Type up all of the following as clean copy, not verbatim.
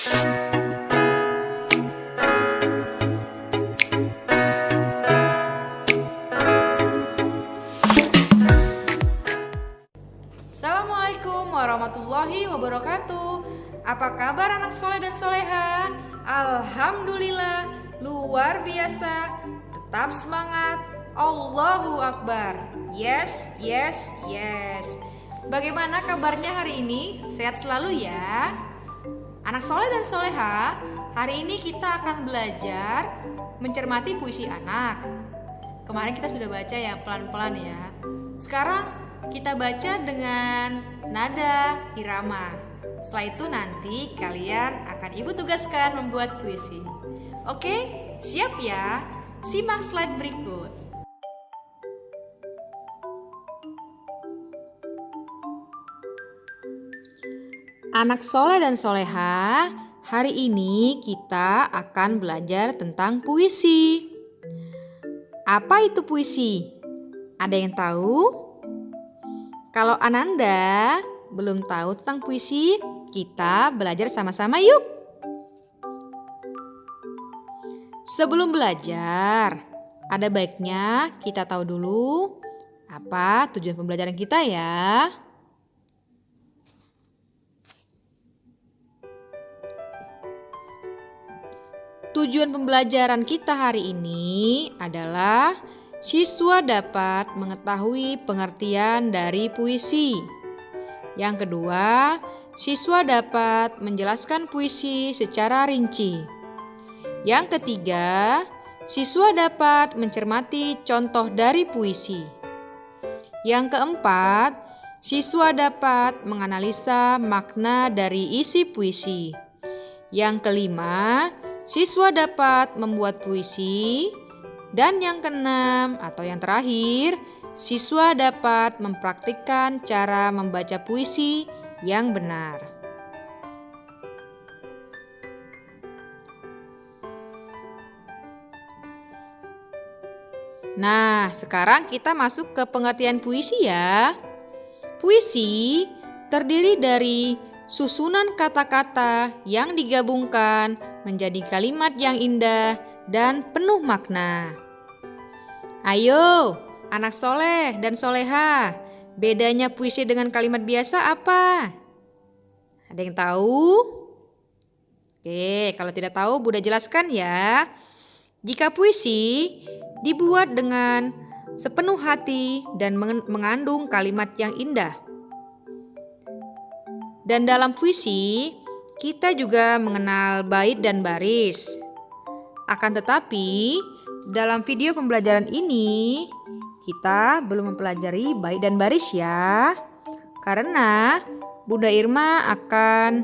Assalamualaikum warahmatullahi wabarakatuh. Apa kabar anak soleh dan soleha? Alhamdulillah, luar biasa. Tetap semangat. Allahu Akbar. Yes, yes, yes. Bagaimana kabarnya hari ini? Sehat selalu ya. Anak soleh dan soleha, hari ini kita akan belajar mencermati puisi anak. Kemarin kita sudah baca ya pelan-pelan ya. Sekarang kita baca dengan nada irama. Setelah itu nanti kalian akan ibu tugaskan membuat puisi. Oke, siap ya? Simak slide berikut. Anak soleh dan soleha, hari ini kita akan belajar tentang puisi. Apa itu puisi? Ada yang tahu? Kalau Ananda belum tahu tentang puisi, kita belajar sama-sama yuk. Sebelum belajar, ada baiknya kita tahu dulu apa tujuan pembelajaran kita ya. Tujuan pembelajaran kita hari ini adalah siswa dapat mengetahui pengertian dari puisi. Yang kedua, siswa dapat menjelaskan puisi secara rinci. Yang ketiga, siswa dapat mencermati contoh dari puisi. Yang keempat, siswa dapat menganalisa makna dari isi puisi. Yang kelima, siswa dapat membuat puisi. Dan yang keenam atau yang terakhir, siswa dapat mempraktikkan cara membaca puisi yang benar. Nah, sekarang kita masuk ke pengertian puisi ya. Puisi terdiri dari susunan kata-kata yang digabungkan menjadi kalimat yang indah dan penuh makna. Ayo, anak soleh dan soleha, bedanya puisi dengan kalimat biasa apa? Ada yang tahu? Oke, kalau tidak tahu Bunda jelaskan ya. Jika puisi dibuat dengan sepenuh hati dan mengandung kalimat yang indah. Dan dalam puisi, kita juga mengenal bait dan baris. Akan tetapi, dalam video pembelajaran ini, kita belum mempelajari bait dan baris ya. Karena Bunda Irma akan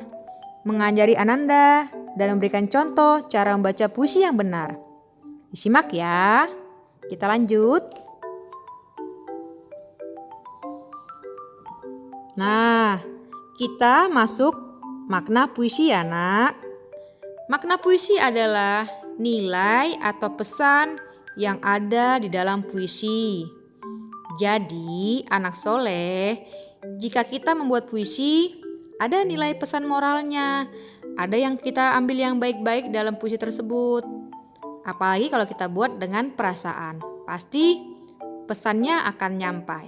mengajari Ananda dan memberikan contoh cara membaca puisi yang benar. Disimak ya. Kita lanjut. Nah, kita masuk makna puisi ya, Nak. Makna puisi adalah nilai atau pesan yang ada di dalam puisi. Jadi, anak soleh, jika kita membuat puisi, ada nilai pesan moralnya. Ada yang kita ambil yang baik-baik dalam puisi tersebut. Apalagi kalau kita buat dengan perasaan, pasti pesannya akan nyampai.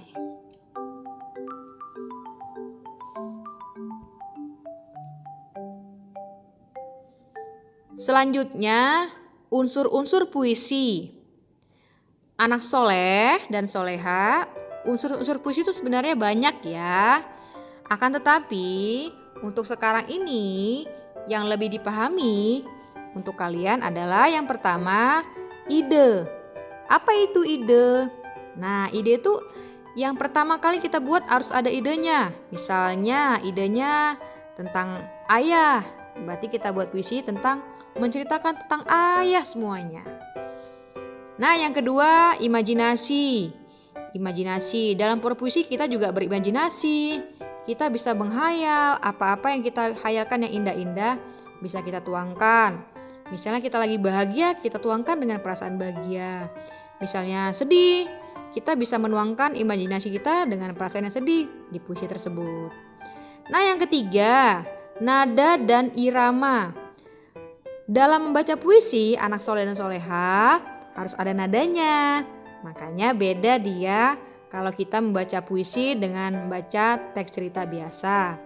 Selanjutnya, unsur-unsur puisi. Anak soleh dan soleha, unsur-unsur puisi itu sebenarnya banyak ya. Akan tetapi, untuk sekarang ini yang lebih dipahami untuk kalian adalah yang pertama, ide. Apa itu ide? Nah, ide itu yang pertama kali kita buat harus ada idenya. Misalnya idenya tentang ayah. Berarti kita buat puisi tentang menceritakan tentang ayah semuanya. Nah, yang kedua, imajinasi. Imajinasi. Dalam perpuisi kita juga berimajinasi. Kita bisa menghayal apa-apa yang kita hayalkan yang indah-indah bisa kita tuangkan. Misalnya kita lagi bahagia, kita tuangkan dengan perasaan bahagia. Misalnya sedih, kita bisa menuangkan imajinasi kita dengan perasaan yang sedih di puisi tersebut. Nah, yang ketiga, nada dan irama. Dalam membaca puisi, anak soleh dan soleha harus ada nadanya. Makanya beda dia kalau kita membaca puisi dengan membaca teks cerita biasa.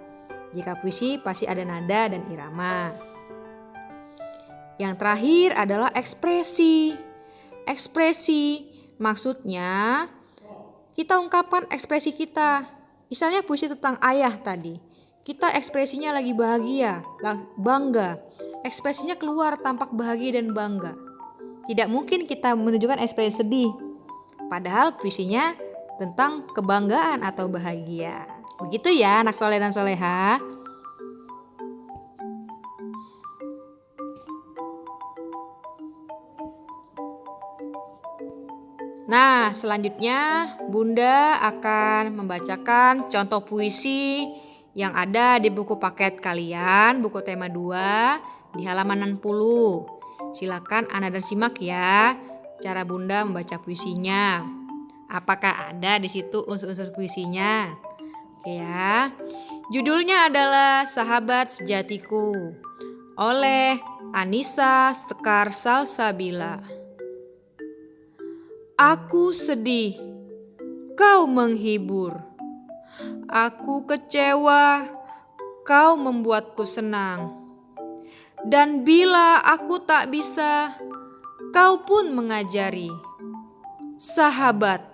Jika puisi pasti ada nada dan irama. Yang terakhir adalah ekspresi. Ekspresi maksudnya kita ungkapkan ekspresi kita. Misalnya puisi tentang ayah tadi. Kita ekspresinya lagi bahagia, bangga. Ekspresinya keluar tampak bahagia dan bangga. Tidak mungkin kita menunjukkan ekspresi sedih. Padahal puisinya tentang kebanggaan atau bahagia. Begitu ya anak soleh dan soleha. Nah, selanjutnya Bunda akan membacakan contoh puisi yang ada di buku paket kalian, buku tema 2 di halaman 60. Silakan Anda dan simak ya cara Bunda membaca puisinya. Apakah ada di situ unsur-unsur puisinya? Oke ya. Judulnya adalah Sahabat Sejatiku oleh Anissa Sekar Salsabila. Aku sedih, kau menghibur. Aku kecewa, kau membuatku senang. Dan bila aku tak bisa, kau pun mengajari. Sahabat,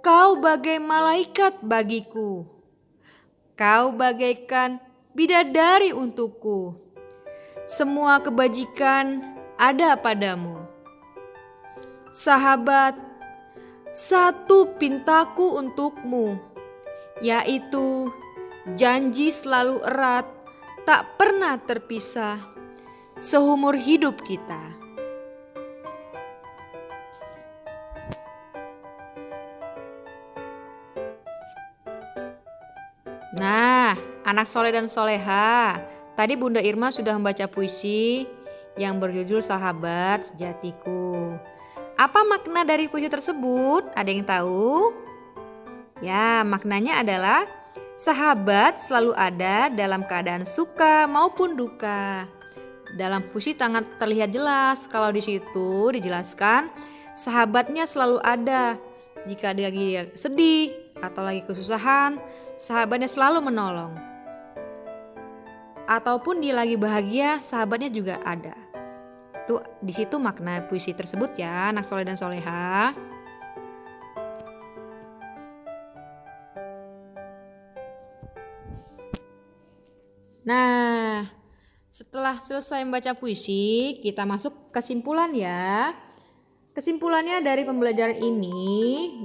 kau bagai malaikat bagiku. Kau bagaikan bidadari untukku. Semua kebajikan ada padamu. Sahabat, satu pintaku untukmu, yaitu janji selalu erat, tak pernah terpisah, seumur hidup kita. Nah, anak soleh dan soleha, tadi Bunda Irma sudah membaca puisi yang berjudul Sahabat Sejatiku. Apa makna dari puisi tersebut? Ada yang tahu? Ya, maknanya adalah sahabat selalu ada dalam keadaan suka maupun duka. Dalam puisi sangat terlihat jelas kalau di situ dijelaskan sahabatnya selalu ada. Jika dia lagi sedih atau lagi kesusahan, sahabatnya selalu menolong. Ataupun dia lagi bahagia, sahabatnya juga ada. Itu di situ makna puisi tersebut ya, anak soleh dan soleha. Nah, setelah selesai membaca puisi, kita masuk kesimpulan ya. Kesimpulannya dari pembelajaran ini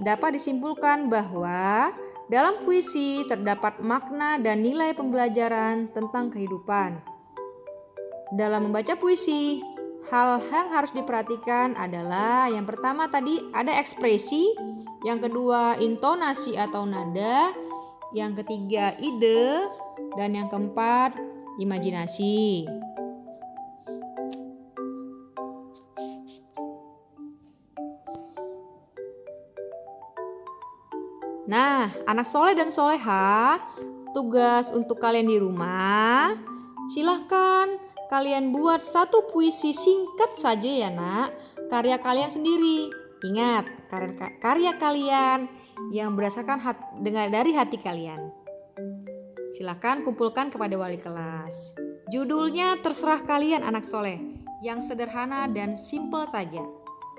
dapat disimpulkan bahwa dalam puisi terdapat makna dan nilai pembelajaran tentang kehidupan. Dalam membaca puisi, hal yang harus diperhatikan adalah yang pertama tadi ada ekspresi, yang kedua intonasi atau nada, yang ketiga ide, dan yang keempat imajinasi. Nah, anak soleh dan soleha, tugas untuk kalian di rumah, silahkan kalian buat satu puisi singkat saja ya nak, karya kalian sendiri. Ingat, karya kalian yang berdasarkan dari hati kalian. Silahkan kumpulkan kepada wali kelas. Judulnya terserah kalian anak soleh, yang sederhana dan simple saja.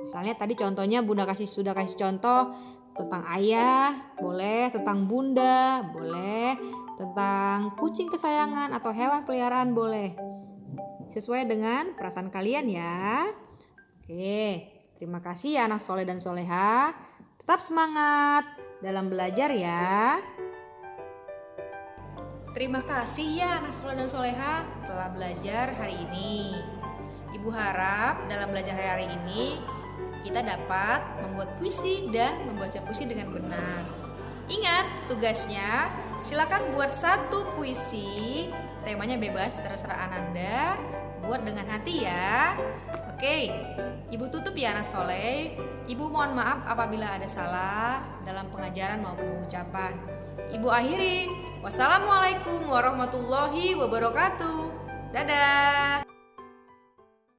Misalnya tadi contohnya Bunda sudah kasih contoh tentang ayah, boleh, tentang bunda, boleh, tentang kucing kesayangan atau hewan peliharaan boleh. Sesuai dengan perasaan kalian ya. Oke, terima kasih ya anak soleh dan soleha. Tetap semangat dalam belajar ya. Terima kasih ya anak soleh dan soleha telah belajar hari ini. Ibu harap dalam belajar hari ini kita dapat membuat puisi dan membaca puisi dengan benar. Ingat tugasnya, silakan buat satu puisi. Temanya bebas, terserah Ananda. Buat dengan hati ya. Oke, Ibu tutup ya anak soleh. Ibu mohon maaf apabila ada salah dalam pengajaran maupun pengucapan. Ibu akhiri. Wassalamualaikum warahmatullahi wabarakatuh. Dadah.